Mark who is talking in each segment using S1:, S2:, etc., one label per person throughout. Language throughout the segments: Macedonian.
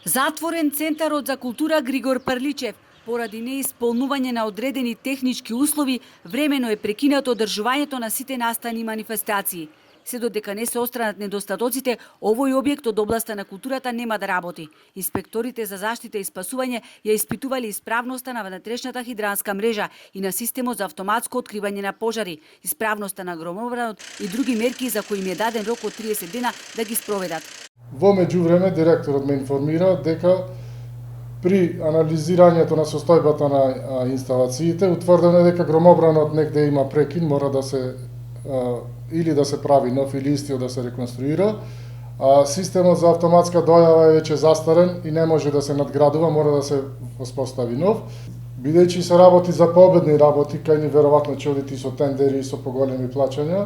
S1: Затворен Центарот за култура Григор Прличев поради неисполнување на одредени технички услови времено е прекинато одржувањето на сите настани манифестации. Се додека не се отстранат недостатоците, овој објект од областа на културата нема да работи. Инспекторите за заштита и спасување ја испитувале исправноста на внатрешната хидранска мрежа и на системот за автоматско откривање на пожари, исправноста на громобранот и други мерки за кои им е даден рок од 30 дена да ги спроведат.
S2: Во меѓувреме директорот ме информира дека при анализирањето на состојбата на инсталациите утврдено дека громобранот негде има прекин, мора да се или да се прави нов или истиот да се реконструира. Системот за автоматска дојава е веќе застарен и не може да се надградува, мора да се воспостави нов. Бидејќи се работи за победни работи, кај ни веројатно ќе одите со тендери и со поголеми плаќања,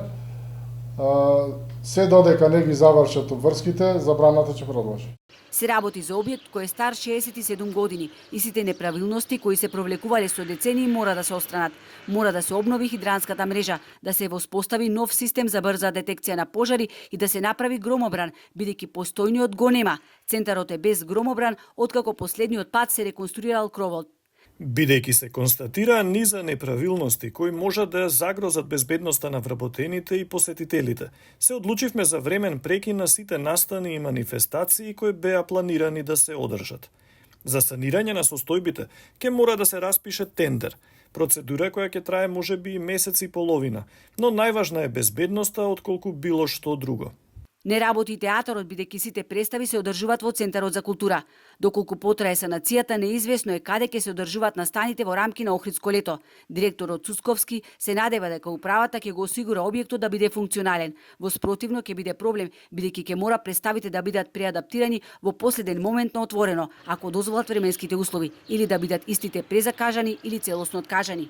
S2: се додека не ги завршат обврските, забраната ќе продолжи.
S1: Се работи за објект кој е стар 67 години и сите неправилности кои се провлекувале со децении мора да се отстранат. Мора да се обнови хидранската мрежа, да се воспостави нов систем за брза детекција на пожари и да се направи громобран, бидејќи постојниот го нема. Центарот е без громобран откако последниот пат се реконструирал кровот.
S3: Бидејќи се констатираа низа неправилности кои можат да загрозат безбедноста на вработените и посетителите, се одлучивме за времен прекин на сите настани и манифестации кои беа планирани да се одржат. За санирање на состојбите ќе мора да се распише тендер, процедура која ќе трае можеби и месец и половина, но најважна е безбедноста отколку било што друго.
S1: Не работи театарот, бидејќи сите представи се одржуваат во Центарот за култура. Доколку потрае санацијата, неизвестно е каде ќе се одржуваат настаните во рамки на Охридско лето. Директорот Цусковски се надева дека управата ќе го осигура објектот да биде функционален. Во спротивно ќе биде проблем, бидејќи ќе мора представите да бидат преадаптирани во последен момент на отворено, ако дозволат временските услови, или да бидат истите презакажани или целосно откажани.